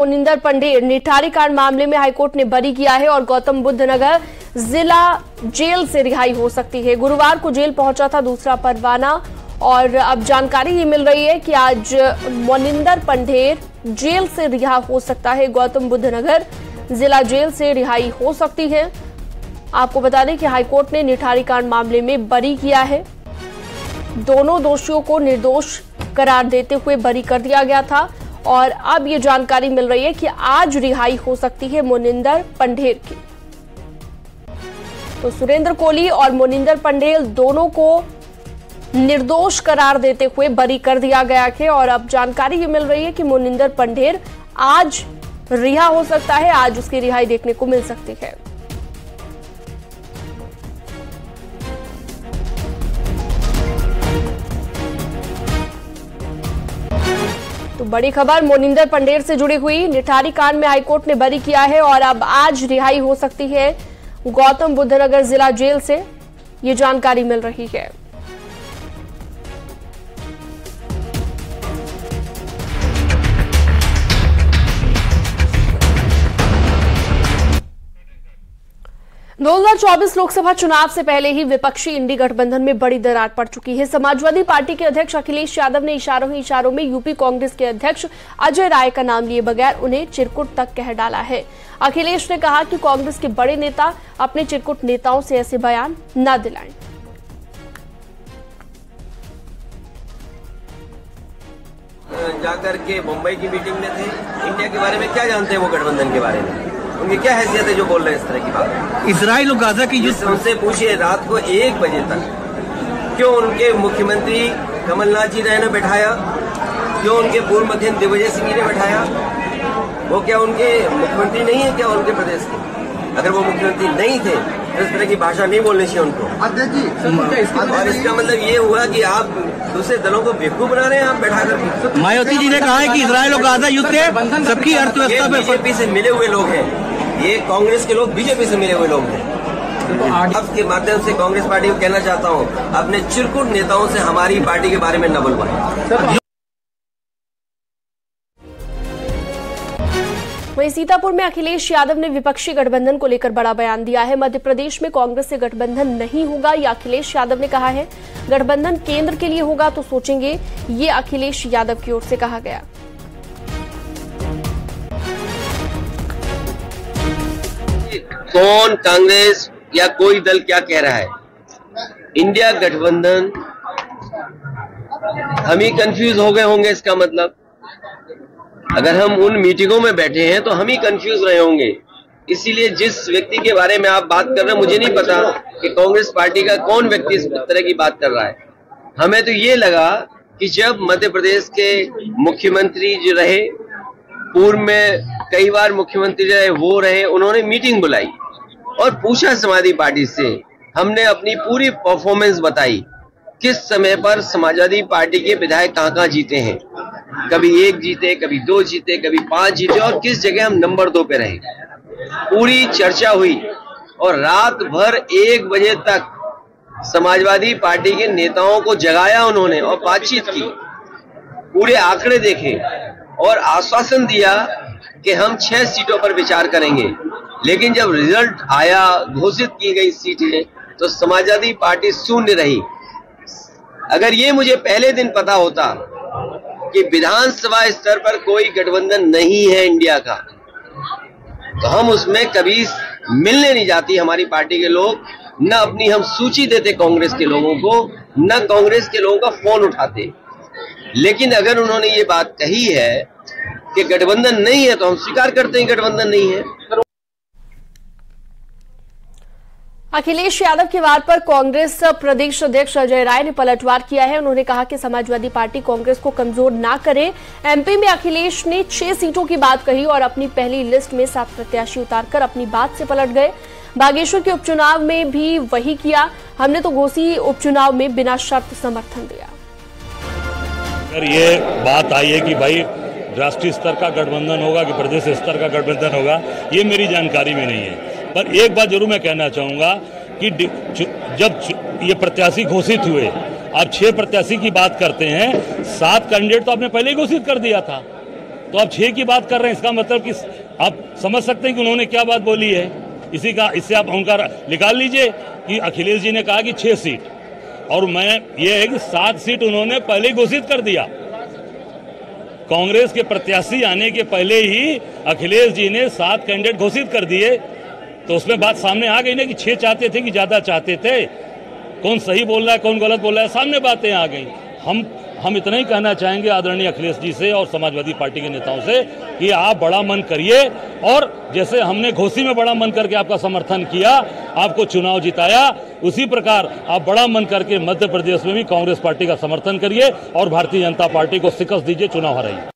मोनिंदर पंडेर निठारी कांड मामले में हाईकोर्ट ने बरी किया है और गौतम बुद्ध नगर जिला जेल से रिहाई हो सकती है। गुरुवार को जेल पहुंचा था दूसरा परवाना और अब जानकारी ये मिल रही है कि आज मोनिंदर पंडेर जेल से रिहा हो सकता है। गौतम बुद्ध नगर जिला जेल से रिहाई हो सकती है। आपको बता दें कि हाईकोर्ट ने निठारी कांड मामले में बरी किया है। दोनों दोषियों को निर्दोष करार देते हुए बरी कर दिया गया था और अब ये जानकारी मिल रही है कि आज रिहाई हो सकती है मोनिंदर पंडेर की। तो सुरेंद्र कोहली और मोनिंदर पंडेर दोनों को निर्दोष करार देते हुए बरी कर दिया गया है और अब जानकारी ये मिल रही है कि मोनिंदर पंडेर आज रिहा हो सकता है। आज उसकी रिहाई देखने को मिल सकती है। तो बड़ी खबर मोनिंदर पंडेर से जुड़ी हुई। निठारी कांड में हाईकोर्ट ने बरी किया है और अब आज रिहाई हो सकती है गौतम बुद्ध नगर जिला जेल से, ये जानकारी मिल रही है। दो 2024 लोकसभा चुनाव से पहले ही विपक्षी इंडी गठबंधन में बड़ी दरार पड़ चुकी है। समाजवादी पार्टी के अध्यक्ष अखिलेश यादव ने इशारों ही इशारों में यूपी कांग्रेस के अध्यक्ष अजय राय का नाम लिए बगैर उन्हें चिरकुट तक कह डाला है। अखिलेश ने कहा कि कांग्रेस के बड़े नेता अपने चिरकुट नेताओं से ऐसे बयान न दिलाएं। जाकर के मुंबई की मीटिंग में थे। इंडिया के बारे में क्या जानते हैं वो गठबंधन के बारे में? उनकी क्या हैसियत है जो बोल रहे हैं इस तरह की बात? इजराइल और गाजा की युद्ध उनसे पूछिए रात को 1 बजे तक क्यों उनके मुख्यमंत्री कमलनाथ जी ने बैठाया, क्यों उनके पूर्व मुख्यमंत्री दिग्विजय सिंह जी ने बैठाया? वो क्या उनके मुख्यमंत्री नहीं है क्या उनके प्रदेश के? अगर वो मुख्यमंत्री नहीं थे तो इस तरह की भाषा नहीं बोलनी चाहिए उनको। और इसका मतलब ये हुआ कि आप दूसरे दलों को बेवकूफ बना रहे हैं आप बैठा कर। मायावती जी ने कहा है कि इजराइल और गाजा युद्ध से सबकी अर्थव्यवस्था पे बीजेपी से मिले हुए लोग हैं, ये कांग्रेस के लोग बीजेपी से मिले हुए लोग हैं। तो आपके माध्यम से कांग्रेस पार्टी को कहना चाहता हूँ, अपने चिरकुट नेताओं से हमारी पार्टी के बारे में न बुलवाएं। वहीं सीतापुर में अखिलेश यादव ने विपक्षी गठबंधन को लेकर बड़ा बयान दिया है। मध्य प्रदेश में कांग्रेस से गठबंधन नहीं होगा, यह अखिलेश यादव ने कहा है। गठबंधन केंद्र के लिए होगा तो सोचेंगे, ये अखिलेश यादव की ओर से कहा गया। कौन कांग्रेस या कोई दल क्या कह रहा है? इंडिया गठबंधन, हम ही कंफ्यूज हो गए होंगे। इसका मतलब अगर हम उन मीटिंगों में बैठे हैं तो हम ही कंफ्यूज रहे होंगे। इसीलिए जिस व्यक्ति के बारे में आप बात कर रहे हैं, मुझे नहीं पता कि कांग्रेस पार्टी का कौन व्यक्ति इस तरह की बात कर रहा है। हमें तो ये लगा कि जब मध्य प्रदेश के मुख्यमंत्री जो रहे, पूर्व में कई बार मुख्यमंत्री रहे, वो रहे, उन्होंने मीटिंग बुलाई और पूछा समाजवादी पार्टी से। हमने अपनी पूरी परफॉर्मेंस बताई, किस समय पर समाजवादी पार्टी के विधायक कहां जीते हैं। कभी 1 जीते, कभी 2 जीते, कभी 5 जीते और किस जगह हम नंबर 2 पे रहे। पूरी चर्चा हुई और रात भर 1 बजे तक समाजवादी पार्टी के नेताओं को जगाया उन्होंने और बातचीत की, पूरे आंकड़े देखे और आश्वासन दिया कि हम 6 सीटों पर विचार करेंगे। लेकिन जब रिजल्ट आया, घोषित की गई सीटें, तो समाजवादी पार्टी शून्य रही। अगर ये मुझे पहले दिन पता होता कि विधानसभा स्तर पर कोई गठबंधन नहीं है इंडिया का, तो हम उसमें कभी मिलने नहीं जाती हमारी पार्टी के लोग, न अपनी हम सूची देते कांग्रेस के लोगों को, न कांग्रेस के लोगों का फोन उठाते। लेकिन अगर उन्होंने ये बात कही है कि गठबंधन नहीं है तो हम स्वीकार करते हैं गठबंधन नहीं है। अखिलेश यादव की बात पर कांग्रेस प्रदेश अध्यक्ष अजय राय ने पलटवार किया है। उन्होंने कहा कि समाजवादी पार्टी कांग्रेस को कमजोर ना करे। एमपी में अखिलेश ने 6 सीटों की बात कही और अपनी पहली लिस्ट में 7 प्रत्याशी उतारकर अपनी बात से पलट गए। बागेश्वर के उपचुनाव में भी वही किया। हमने तो घोसी उपचुनाव में बिना शर्त समर्थन दिया। अगर ये बात आई है कि भाई राष्ट्रीय स्तर का गठबंधन होगा कि प्रदेश स्तर का गठबंधन होगा, ये मेरी जानकारी में नहीं है। पर एक बात जरूर मैं कहना चाहूँगा कि जब ये प्रत्याशी घोषित हुए, आप 6 प्रत्याशी की बात करते हैं, 7 कैंडिडेट तो आपने पहले ही घोषित कर दिया था। तो आप 6 की बात कर रहे हैं, इसका मतलब कि आप समझ सकते हैं कि उन्होंने क्या बात बोली है। इससे आप उनका निकाल लीजिए कि अखिलेश जी ने कहा कि 6 सीट, और ये है कि 7 सीट उन्होंने पहले ही घोषित कर दिया। कांग्रेस के प्रत्याशी आने के पहले ही अखिलेश जी ने 7 कैंडिडेट घोषित कर दिए, तो उसमें बात सामने आ गई ना कि 6 चाहते थे कि ज्यादा चाहते थे। कौन सही बोल रहा है, कौन गलत बोल रहा है, सामने बातें आ गई। हम इतना ही कहना चाहेंगे आदरणीय अखिलेश जी से और समाजवादी पार्टी के नेताओं से कि आप बड़ा मन करिए, और जैसे हमने घोसी में बड़ा मन करके आपका समर्थन किया, आपको चुनाव जिताया, उसी प्रकार आप बड़ा मन करके मध्य प्रदेश में भी कांग्रेस पार्टी का समर्थन करिए और भारतीय जनता पार्टी को शिकस्त दीजिए, चुनाव हराइए।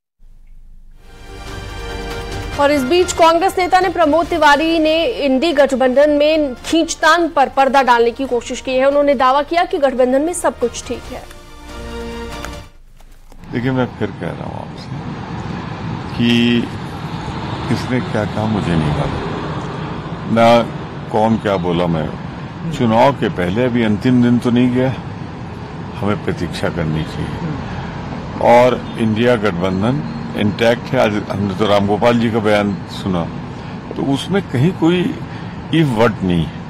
और इस बीच कांग्रेस नेता ने प्रमोद तिवारी ने इंडी गठबंधन में खींचतान पर पर्दा डालने की कोशिश की है। उन्होंने दावा किया कि गठबंधन में सब कुछ ठीक है। देखिए, मैं फिर कह रहा हूं आपसे कि किसने क्या कहा मुझे नहीं पता, ना कौन क्या बोला। मैं चुनाव के पहले अभी अंतिम दिन तो नहीं गया, हमें प्रतीक्षा करनी चाहिए। और इंडिया गठबंधन इंटैक्ट है। आज हमने तो रामगोपाल जी का बयान सुना, तो उसमें कहीं कोई इफ वर्ड नहीं है।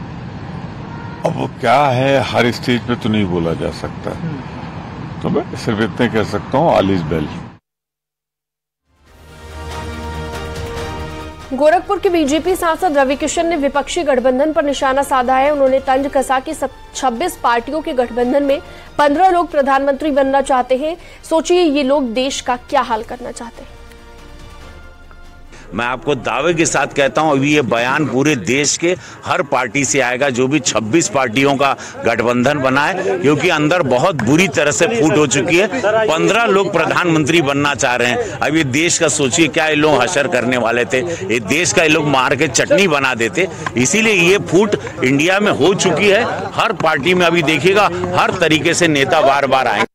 अब वो क्या है हर स्टेज पे तो नहीं बोला जा सकता, तो मैं सिर्फ इतने कह सकता हूँ, ऑल इज वेल। गोरखपुर के बीजेपी सांसद रवि किशन ने विपक्षी गठबंधन पर निशाना साधा है। उन्होंने तंज कसा कि 26 पार्टियों के गठबंधन में 15 लोग प्रधानमंत्री बनना चाहते हैं। सोचिए ये लोग देश का क्या हाल करना चाहते हैं। मैं आपको दावे के साथ कहता हूं, अभी ये बयान पूरे देश के हर पार्टी से आएगा जो भी 26 पार्टियों का गठबंधन बना है, क्योंकि अंदर बहुत बुरी तरह से फूट हो चुकी है। 15 लोग प्रधानमंत्री बनना चाह रहे हैं। अब ये देश का सोचिए, क्या ये लोग हशर करने वाले थे, ये देश का ये लोग मार के चटनी बना देते। इसीलिए ये फूट इंडिया में हो चुकी है। हर पार्टी में अभी देखिएगा हर तरीके से नेता बार बार आएंगे।